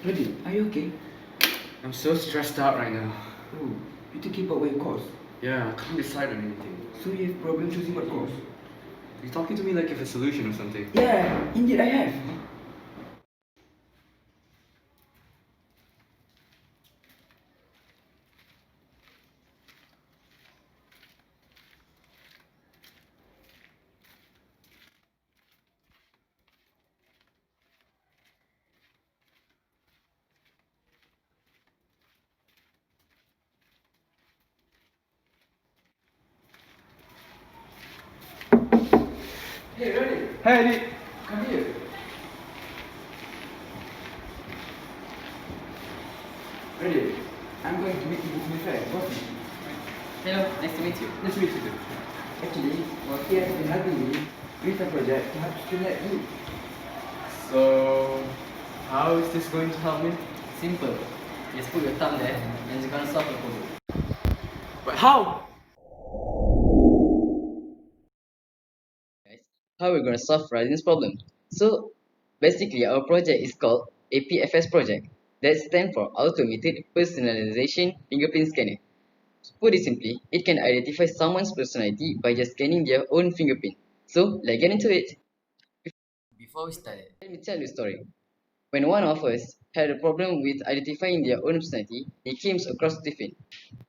Ready? Are you okay? I'm so stressed out right now. Oh, you thinking about what course? Yeah, I can't decide on anything. So you have problem choosing what course? You're talking to me like you have a solution or something. Yeah, indeed I have. Hey, ready? Hey, Eddie. Come here. Ready? I'm going to meet you with my friend, Bobby. Hello, nice to meet you. Nice to meet you too. Actually, well, he has been helping me with a project to help students like you. So, how is this going to help me? Simple. Just put your thumb there and you're gonna solve the problem. But how? Guys, how we're gonna solve Razin's problem? So, basically, our project is called APFS project. That stands for Automated Personalization Fingerprint Scanner. To put it simply, it can identify someone's personality by just scanning their own fingerprint. So, let's get into it. Before we start, let me tell you a story. When one of us had a problem with identifying their own personality, he came across Stephen.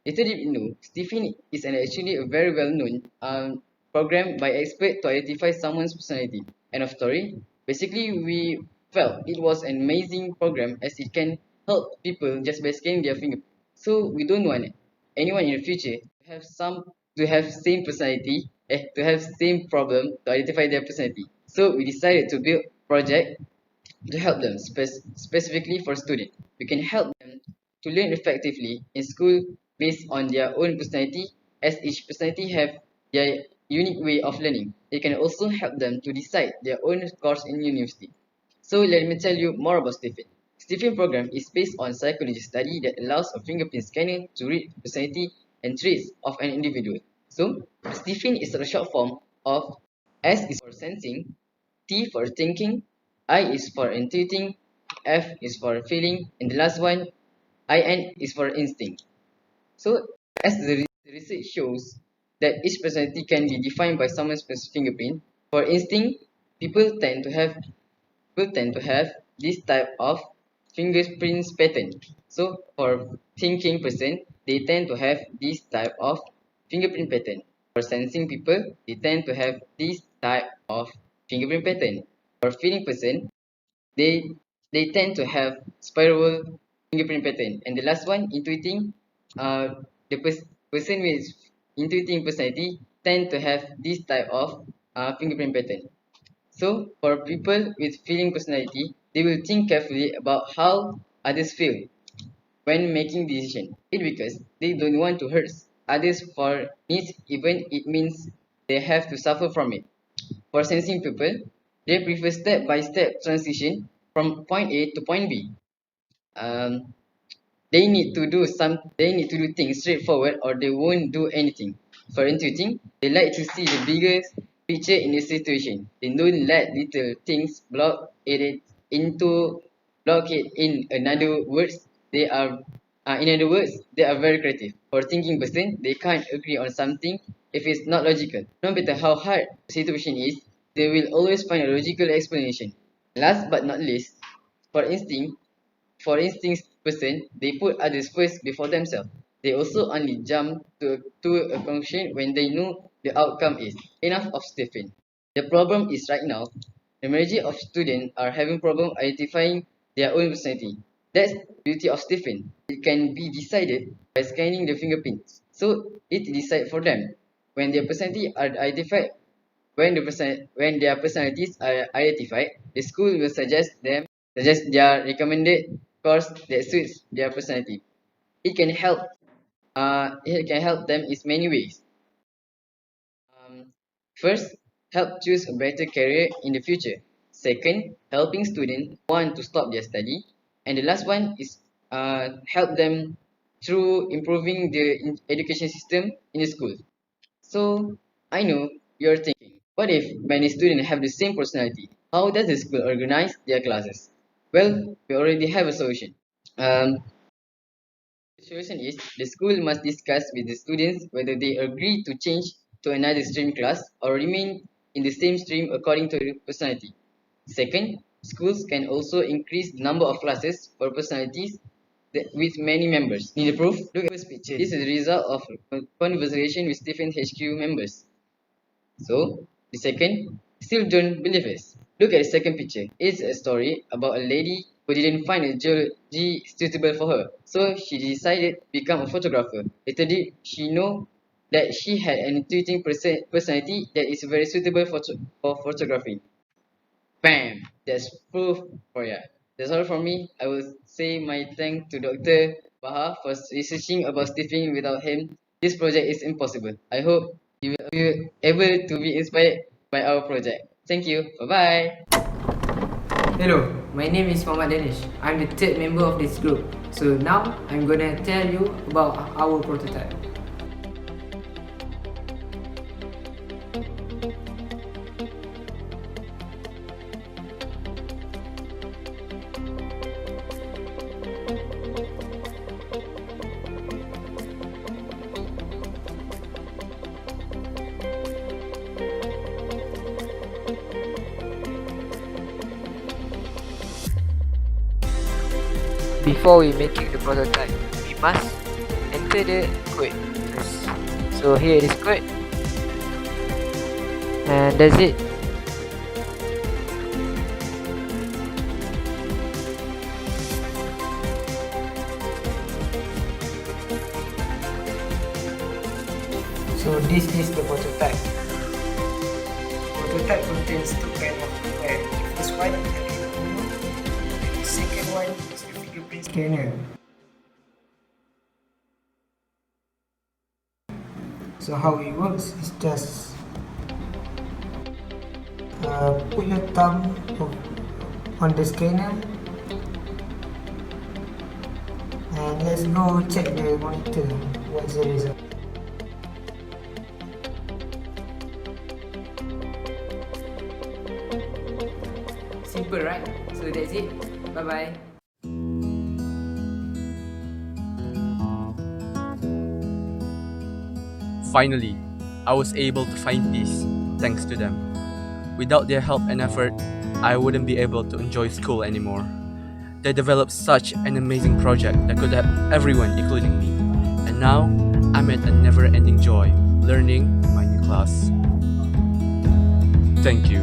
Little did we know, Stephen is actually a very well-known program by expert to identify someone's personality. End of story. Basically, we felt it was an amazing program as it can help people just by scanning their fingerprint. So we don't want anyone in the future to have same personality, to have same problem to identify their personality. So we decided to build project to help them specifically for students. We can help them to learn effectively in school based on their own personality, as each personality have their unique way of learning. It can also help them to decide their own course in university. So let me tell you more about Stephen. Stephen program is based on psychology study that allows a fingerprint scanner to read personality and traits of an individual. So Stephen is a short form of S is for sensing, T for thinking, I is for intuiting, F is for feeling, and the last one, IN is for instinct. So, as the research shows that each personality can be defined by someone's fingerprint. For instinct, people tend to have this type of fingerprints pattern. So, for thinking person, they tend to have this type of fingerprint pattern. For sensing people, they tend to have this type of fingerprint pattern. For feeling person, they tend to have spiral fingerprint pattern. And the last one, intuiting, the person with intuiting personality tend to have this type of fingerprint pattern. So for people with feeling personality, they will think carefully about how others feel when making decision. It because they don't want to hurt others for needs, even it means they have to suffer from it. For sensing people, they prefer step-by-step transition from point A to point B. Um, they need to do things straightforward or they won't do anything. For intuiting, they like to see the biggest picture in the situation. They don't let little things into block it. In other words, they are very creative. For thinking person, they can't agree on something if it's not logical. No matter how hard the situation is, they will always find a logical explanation. Last but not least, for instinct, for instance person, they put others first before themselves. They also only jump to a conclusion when they know the outcome is. Enough of Stephen. The problem is right now, the majority of students are having problem identifying their own personality. That's the beauty of Stephen. It can be decided by scanning the fingerprints. So it decides for them. When their personality are identified, when their personalities are identified, the school will suggest their recommended course that suits their personality. It can help. It can help them in many ways. First, help choose a better career in the future. Second, helping students want to stop their study. And the last one is help them through improving the education system in the school. So I know you're thinking, what if many students have the same personality? How does the school organize their classes? Well, we already have a solution. The solution is the school must discuss with the students whether they agree to change to another stream class or remain in the same stream according to their personality. Second, schools can also increase the number of classes for personalities with many members. Need a proof? Look at this picture. This is the result of a conversation with different HQ members. So, the second, still don't believe us. Look at the second picture. It's a story about a lady who didn't find a geology suitable for her. So she decided to become a photographer. Little did she know that she had an intuitive personality that is very suitable for photography. Bam! That's proof for ya. That's all from me. I will say my thanks to Dr. Baha for researching about Stephen. Without him, this project is impossible. I hope you will be able to be inspired by our project. Thank you. Bye bye. Hello, my name is Muhammad Danish. I'm the third member of this group. So now I'm gonna tell you about our prototype. Before we making the prototype, we must enter the code first. So here it is code, and that's it. So this is the prototype. Prototype contains two kinds of hardware. The first one is the Arduino, and the second one is the fingerprint scanner. So how it works is just put your thumb on the scanner and let's go check the monitor. What's the result? Simple, right? So that's it. Bye bye. Finally, I was able to find peace thanks to them. Without their help and effort, I wouldn't be able to enjoy school anymore. They developed such an amazing project that could help everyone, including me. And now, I'm at a never-ending joy learning in my new class. Thank you.